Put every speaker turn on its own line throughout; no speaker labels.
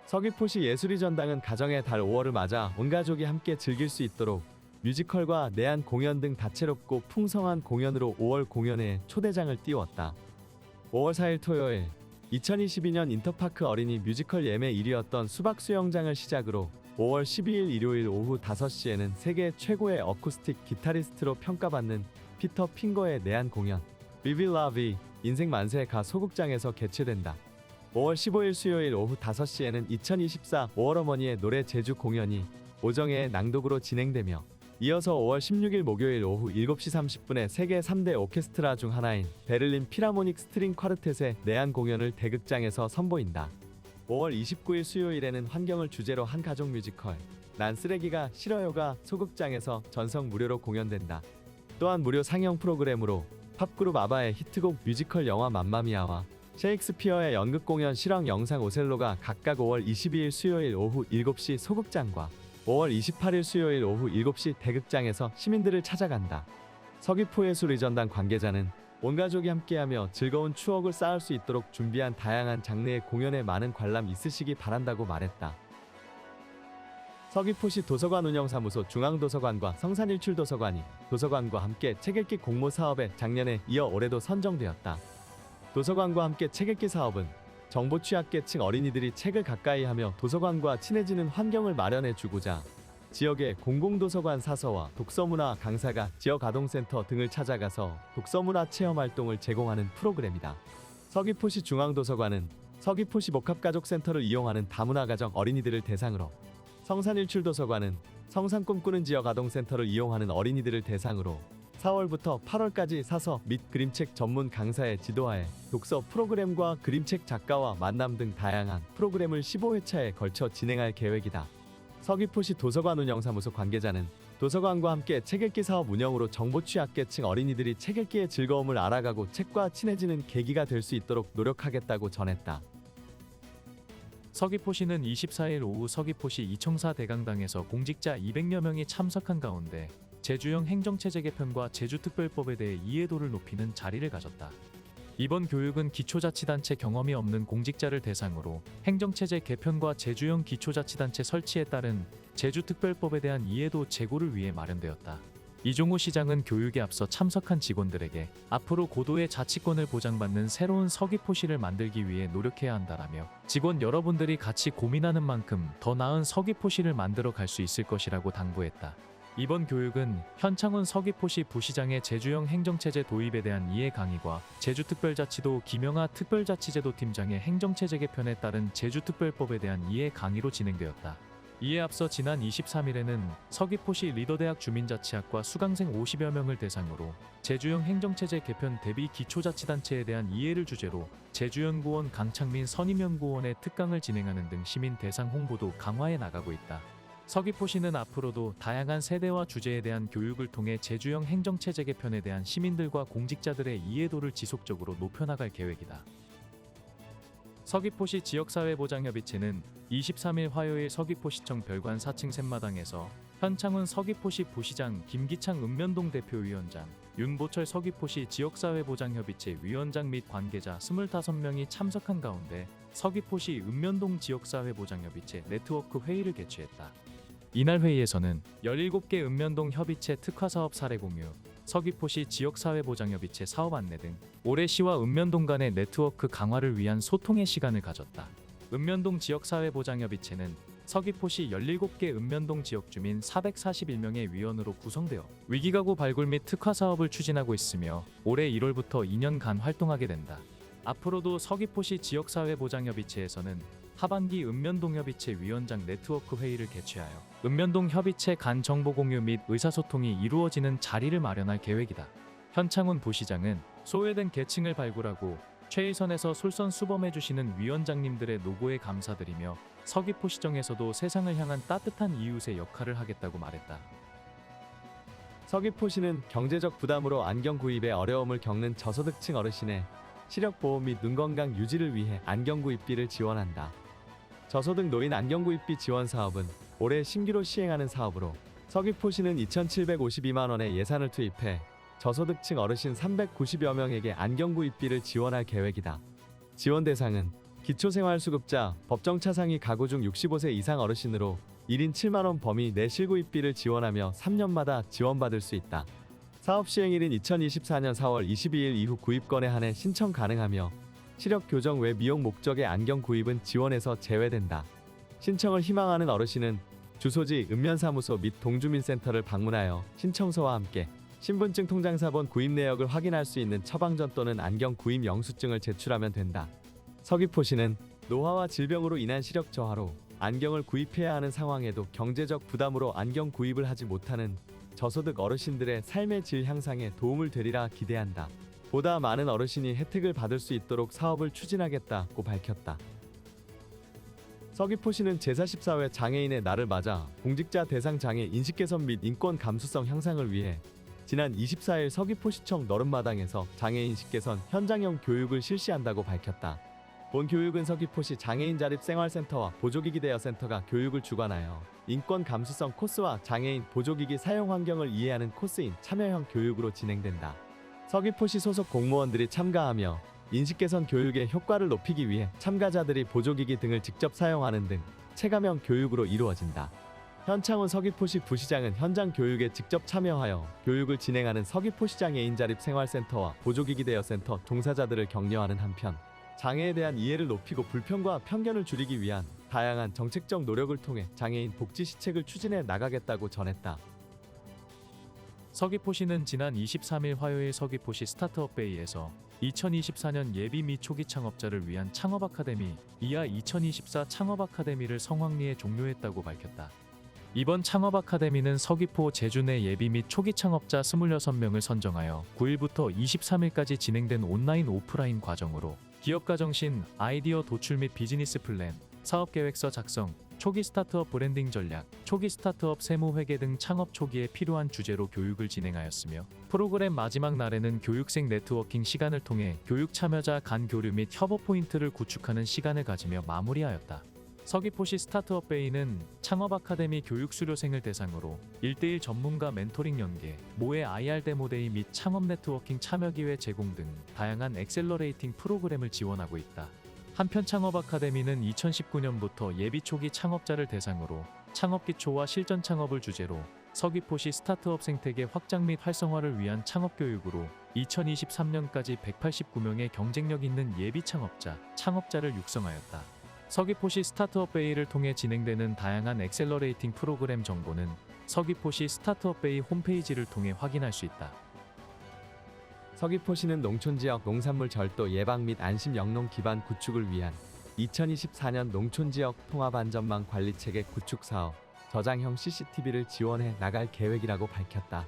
서귀포시 예술의 전당은 가정의 달 5월을 맞아 온 가족이 함께 즐길 수 있도록 뮤지컬과 내한 공연 등 다채롭고 풍성한 공연으로 5월 공연에 초대장을 띄웠다. 5월 4일 토요일 2022년 인터파크 어린이 뮤지컬 예매 1위였던 수박 수영장을 시작으로 5월 12일 일요일 오후 5시에는 세계 최고의 어쿠스틱 기타리스트로 평가받는 피터 핑거의 내한 공연 Vivi La Vie 인생 만세 가 소극장에서 개최된다. 5월 15일 수요일 오후 5시에는 2024 5월 어머니의 노래 제주 공연이 오정혜의 낭독으로 진행되며 이어서 5월 16일 목요일 오후 7시 30분에 세계 3대 오케스트라 중 하나인 베를린 피라모닉 스트링 쿼르텟의 내한 공연을 대극장에서 선보인다. 5월 29일 수요일에는 환경을 주제로 한 가족 뮤지컬 난 쓰레기가 싫어요가 소극장에서 전석 무료로 공연된다. 또한 무료 상영 프로그램으로 팝그룹 아바의 히트곡 뮤지컬 영화 맘마미아와 셰익스피어의 연극 공연 실황 영상 오셀로가 각각 5월 22일 수요일 오후 7시 소극장과 5월 28일 수요일 오후 7시 대극장에서 시민들을 찾아간다. 서귀포 예술의 전당 관계자는 온 가족이 함께하며 즐거운 추억을 쌓을 수 있도록 준비한 다양한 장르의 공연에 많은 관람 있으시기 바란다고 말했다. 서귀포시 도서관 운영사무소 중앙도서관과 성산일출도서관이 도서관과 함께 책 읽기 공모 사업에 작년에 이어 올해도 선정되었다. 도서관과 함께 책 읽기 사업은 정보 취약계층 어린이들이 책을 가까이 하며 도서관과 친해지는 환경을 마련해 주고자 지역의 공공도서관 사서와 독서문화 강사가 지역 아동센터 등을 찾아가서 독서문화 체험활동을 제공하는 프로그램이다. 서귀포시 중앙도서관은 서귀포시 복합가족센터를 이용하는 다문화가정 어린이들을 대상으로, 성산일출도서관은 성산 꿈꾸는 지역 아동센터를 이용하는 어린이들을 대상으로 4월부터 8월까지 사서 및 그림책 전문 강사의 지도하에 독서 프로그램과 그림책 작가와 만남 등 다양한 프로그램을 15회차에 걸쳐 진행할 계획이다. 서귀포시 도서관 운영사무소 관계자는 도서관과 함께 책 읽기 사업 운영으로 정보 취약계층 어린이들이 책 읽기의 즐거움을 알아가고 책과 친해지는 계기가 될 수 있도록 노력하겠다고 전했다.
서귀포시는 24일 오후 서귀포시 이청사 대강당에서 공직자 200여 명이 참석한 가운데 제주형 행정체제 개편과 제주특별법에 대해 이해도를 높이는 자리를 가졌다. 이번 교육은 기초자치단체 경험이 없는 공직자를 대상으로 행정체제 개편과 제주형 기초자치단체 설치에 따른 제주특별법에 대한 이해도 제고를 위해 마련되었다. 이종호 시장은 교육에 앞서 참석한 직원들에게 앞으로 고도의 자치권을 보장받는 새로운 서귀포시를 만들기 위해 노력해야 한다라며 직원 여러분들이 같이 고민하는 만큼 더 나은 서귀포시를 만들어 갈 수 있을 것이라고 당부했다. 이번 교육은 현창훈 서귀포시 부시장의 제주형 행정체제 도입에 대한 이해 강의과 제주특별자치도 김영하 특별자치제도 팀장의 행정체제 개편에 따른 제주특별법에 대한 이해 강의로 진행되었다. 이에 앞서 지난 23일에는 서귀포시 리더대학 주민자치학과 수강생 50여 명을 대상으로 제주형 행정체제 개편 대비 기초자치단체에 대한 이해를 주제로 제주연구원 강창민 선임연구원의 특강을 진행하는 등 시민 대상 홍보도 강화해 나가고 있다. 서귀포시는 앞으로도 다양한 세대와 주제에 대한 교육을 통해 제주형 행정체제 개편에 대한 시민들과 공직자들의 이해도를 지속적으로 높여나갈 계획이다. 서귀포시 지역사회보장협의체는 23일 화요일 서귀포시청 별관 4층 샘마당에서 현창훈 서귀포시 부시장, 김기창 읍면동 대표위원장, 윤보철 서귀포시 지역사회보장협의체 위원장 및 관계자 25명이 참석한 가운데 서귀포시 읍면동 지역사회보장협의체 네트워크 회의를 개최했다. 이날 회의에서는 17개 읍면동 협의체 특화사업 사례 공유, 서귀포시 지역사회보장협의체 사업 안내 등 올해 시와 읍면동 간의 네트워크 강화를 위한 소통의 시간을 가졌다. 읍면동 지역사회보장협의체는 서귀포시 17개 읍면동 지역주민 441명의 위원으로 구성되어 위기가구 발굴 및 특화사업을 추진하고 있으며 올해 1월부터 2년간 활동하게 된다. 앞으로도 서귀포시 지역사회보장협의체에서는 하반기 읍면동협의체 위원장 네트워크 회의를 개최하여 읍면동 협의체 간 정보 공유 및 의사소통이 이루어지는 자리를 마련할 계획이다. 현창훈 부시장은 소외된 계층을 발굴하고 최일선에서 솔선수범해주시는 위원장님들의 노고에 감사드리며 서귀포시정에서도 세상을 향한 따뜻한 이웃의 역할을 하겠다고 말했다.
서귀포시는 경제적 부담으로 안경 구입에 어려움을 겪는 저소득층 어르신의 시력 보호 및 눈 건강 유지를 위해 안경 구입비를 지원한다. 저소득 노인 안경 구입비 지원 사업은 올해 신규로 시행하는 사업으로 서귀포시는 2,752만 원의 예산을 투입해 저소득층 어르신 390여 명에게 안경 구입비를 지원할 계획이다. 지원 대상은 기초생활수급자, 법정차상위 가구 중 65세 이상 어르신으로 1인 7만원 범위 내 실구입비를 지원하며 3년마다 지원받을 수 있다. 사업 시행일인 2024년 4월 22일 이후 구입건에 한해 신청 가능하며 시력 교정 외 미용 목적의 안경 구입은 지원에서 제외된다. 신청을 희망하는 어르신은 주소지 읍면사무소 및 동주민센터를 방문하여 신청서와 함께 신분증 통장사본 구입 내역을 확인할 수 있는 처방전 또는 안경 구입 영수증을 제출하면 된다. 서귀포시는 노화와 질병으로 인한 시력 저하로 안경을 구입해야 하는 상황에도 경제적 부담으로 안경 구입을 하지 못하는 저소득 어르신들의 삶의 질 향상에 도움을 되리라 기대한다. 보다 많은 어르신이 혜택을 받을 수 있도록 사업을 추진하겠다고 밝혔다. 서귀포시는 제44회 장애인의 날을 맞아 공직자 대상 장애 인식 개선 및 인권 감수성 향상을 위해 지난 24일 서귀포시청 너른마당에서 장애인 인식 개선 현장형 교육을 실시한다고 밝혔다. 본 교육은 서귀포시 장애인 자립생활센터와 보조기기 대여센터가 교육을 주관하여 인권 감수성 코스와 장애인 보조기기 사용 환경을 이해하는 코스인 참여형 교육으로 진행된다. 서귀포시 소속 공무원들이 참가하며 인식 개선 교육의 효과를 높이기 위해 참가자들이 보조기기 등을 직접 사용하는 등 체감형 교육으로 이루어진다. 현창훈 서귀포시 부시장은 현장 교육에 직접 참여하여 교육을 진행하는 서귀포시 장애인 자립생활센터와 보조기기 대여센터 종사자들을 격려하는 한편 장애에 대한 이해를 높이고 불편과 편견을 줄이기 위한 다양한 정책적 노력을 통해 장애인 복지 시책을 추진해 나가겠다고 전했다.
서귀포시는 지난 23일 화요일 서귀포시 스타트업베이에서 2024년 예비 및 초기 창업자를 위한 창업 아카데미 이하 2024 창업 아카데미를 성황리에 종료했다고 밝혔다. 이번 창업 아카데미는 서귀포 제주 내 예비 및 초기 창업자 26명을 선정하여 9일부터 23일까지 진행된 온라인 오프라인 과정으로 기업가 정신, 아이디어 도출 및 비즈니스 플랜, 사업 계획서 작성, 초기 스타트업 브랜딩 전략, 초기 스타트업 세무 회계 등 창업 초기에 필요한 주제로 교육을 진행하였으며 프로그램 마지막 날에는 교육생 네트워킹 시간을 통해 교육 참여자 간 교류 및 협업 포인트를 구축하는 시간을 가지며 마무리하였다. 서귀포시 스타트업베이는 창업 아카데미 교육 수료생을 대상으로 1대1 전문가 멘토링 연계, 모의 IR 데모데이 및 창업 네트워킹 참여 기회 제공 등 다양한 엑셀러레이팅 프로그램을 지원하고 있다. 한편 창업 아카데미는 2019년부터 예비 초기 창업자를 대상으로 창업 기초와 실전 창업을 주제로 서귀포시 스타트업 생태계 확장 및 활성화를 위한 창업 교육으로 2023년까지 189명의 경쟁력 있는 예비 창업자를 육성하였다. 서귀포시 스타트업베이를 통해 진행되는 다양한 엑셀러레이팅 프로그램 정보는 서귀포시 스타트업베이 홈페이지를 통해 확인할 수 있다.
서귀포시는 농촌지역 농산물 절도 예방 및 안심 영농 기반 구축을 위한 2024년 농촌지역 통합안전망 관리체계 구축 사업 저장형 CCTV를 지원해 나갈 계획이라고 밝혔다.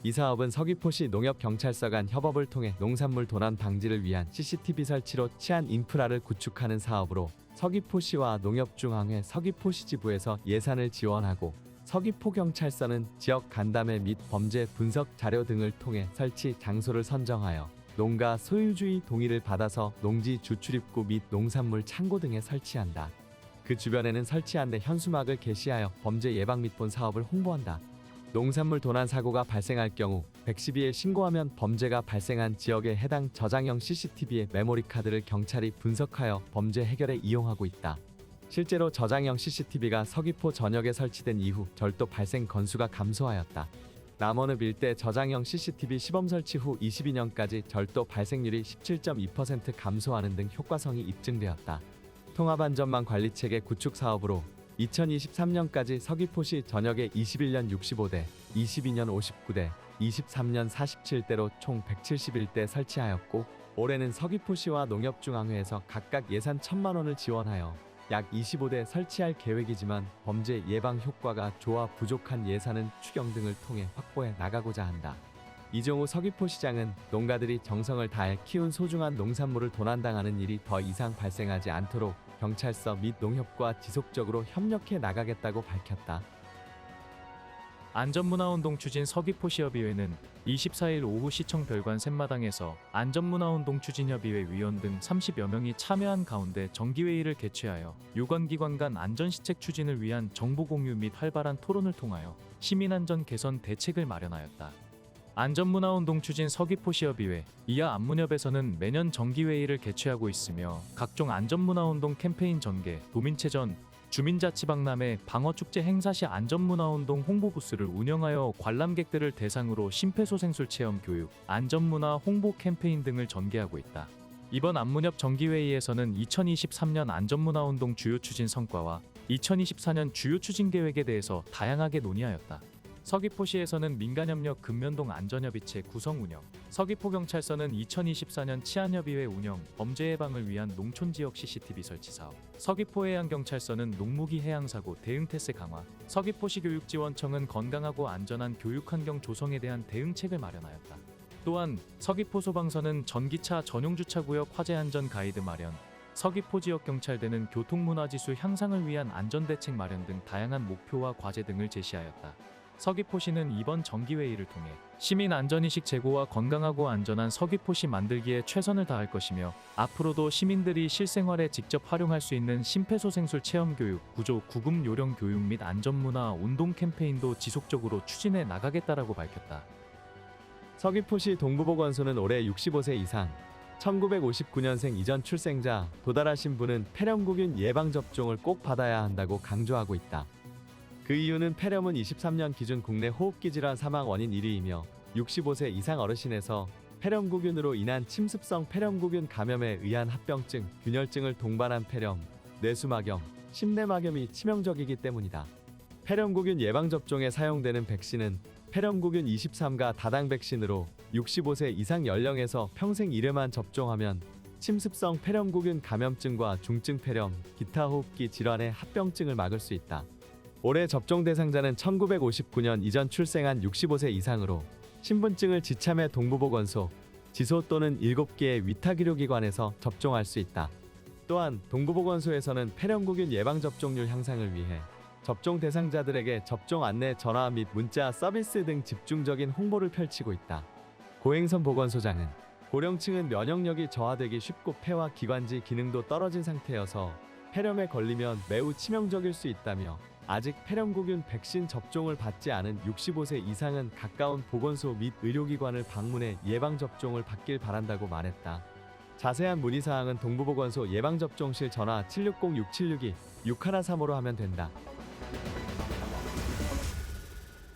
이 사업은 서귀포시 농협경찰서 간 협업을 통해 농산물 도난 방지를 위한 CCTV 설치로 치안 인프라를 구축하는 사업으로 서귀포시와 농협중앙회 서귀포시 지부에서 예산을 지원하고 서귀포경찰서는 지역 간담회 및 범죄 분석 자료 등을 통해 설치 장소를 선정하여 농가 소유주의 동의를 받아서 농지 주출입구 및 농산물 창고 등에 설치한다. 그 주변에는 설치한 데 현수막을 게시하여 범죄 예방 및 본 사업을 홍보한다. 농산물 도난 사고가 발생할 경우 112에 신고하면 범죄가 발생한 지역에 해당 저장형 CCTV의 메모리 카드를 경찰이 분석하여 범죄 해결에 이용하고 있다. 실제로 저장형 CCTV가 서귀포 전역에 설치된 이후 절도 발생 건수가 감소하였다. 남원읍 일대 저장형 CCTV 시범 설치 후 22년까지 절도 발생률이 17.2% 감소하는 등 효과성이 입증되었다. 통합안전망 관리체계 구축 사업으로 2023년까지 서귀포시 전역에 21년 65대, 22년 59대, 23년 47대로 총 171대 설치하였고 올해는 서귀포시와 농협중앙회에서 각각 예산 1,000만 원을 지원하여 약 25대 설치할 계획이지만 범죄 예방 효과가 좋아 부족한 예산은 추경 등을 통해 확보해 나가고자 한다. 이종우 서귀포시장은 농가들이 정성을 다해 키운 소중한 농산물을 도난당하는 일이 더 이상 발생하지 않도록 경찰서 및 농협과 지속적으로 협력해 나가겠다고 밝혔다.
안전문화운동 추진 서귀포시협의회는 24일 오후 시청 별관 샘마당에서 안전문화운동 추진협의회 위원 등 30여 명이 참여한 가운데 정기회의를 개최하여 유관기관 간 안전시책 추진을 위한 정보 공유 및 활발한 토론을 통하여 시민안전 개선 대책을 마련하였다. 안전문화운동 추진 서귀포시협의회, 이하 안문협에서는 매년 정기회의를 개최하고 있으며 각종 안전문화운동 캠페인 전개, 도민체전, 주민자치박람회, 방어축제 행사 시 안전문화운동 홍보부스를 운영하여 관람객들을 대상으로 심폐소생술 체험 교육, 안전문화 홍보 캠페인 등을 전개하고 있다. 이번 안문협 정기회의에서는 2023년 안전문화운동 주요 추진 성과와 2024년 주요 추진 계획에 대해서 다양하게 논의하였다. 서귀포시에서는 민간협력 근면동 안전협의체 구성 운영, 서귀포경찰서는 2024년 치안협의회 운영, 범죄 예방을 위한 농촌지역 CCTV 설치 사업, 서귀포해양경찰서는 농무기 해양사고 대응태세 강화, 서귀포시 교육지원청은 건강하고 안전한 교육환경 조성에 대한 대응책을 마련하였다. 또한 서귀포 소방서는 전기차 전용주차구역 화재안전 가이드 마련, 서귀포 지역경찰대는 교통문화지수 향상을 위한 안전대책 마련 등 다양한 목표와 과제 등을 제시하였다. 서귀포시는 이번 정기회의를 통해 시민 안전의식 제고와 건강하고 안전한 서귀포시 만들기에 최선을 다할 것이며 앞으로도 시민들이 실생활에 직접 활용할 수 있는 심폐소생술 체험교육, 구조, 구급 요령 교육 및 안전문화 운동 캠페인도 지속적으로 추진해 나가겠다라고 밝혔다.
서귀포시 동부보건소는 올해 65세 이상 1959년생 이전 출생자 도달하신 분은 폐렴구균 예방접종을 꼭 받아야 한다고 강조하고 있다. 그 이유는 폐렴은 23년 기준 국내 호흡기 질환 사망 원인 1위이며 65세 이상 어르신에서 폐렴구균으로 인한 침습성 폐렴구균 감염에 의한 합병증, 균열증을 동반한 폐렴, 뇌수막염, 심내막염이 치명적이기 때문이다. 폐렴구균 예방접종에 사용되는 백신은 폐렴구균 23가 다당 백신으로 65세 이상 연령에서 평생 1회만 접종하면 침습성 폐렴구균 감염증과 중증 폐렴, 기타 호흡기 질환의 합병증을 막을 수 있다. 올해 접종 대상자는 1959년 이전 출생한 65세 이상으로 신분증을 지참해 동부보건소, 지소 또는 7개의 위탁의료기관에서 접종할 수 있다. 또한 동부보건소에서는 폐렴구균 예방접종률 향상을 위해 접종 대상자들에게 접종 안내 전화 및 문자 서비스 등 집중적인 홍보를 펼치고 있다. 고행선 보건소장은 고령층은 면역력이 저하되기 쉽고 폐와 기관지 기능도 떨어진 상태여서 폐렴에 걸리면 매우 치명적일 수 있다며 아직 폐렴구균 백신 접종을 받지 않은 65세 이상은 가까운 보건소 및 의료기관을 방문해 예방접종을 받길 바란다고 말했다. 자세한 문의사항은 동부보건소 예방접종실 전화 760-6762-6135로 하면 된다.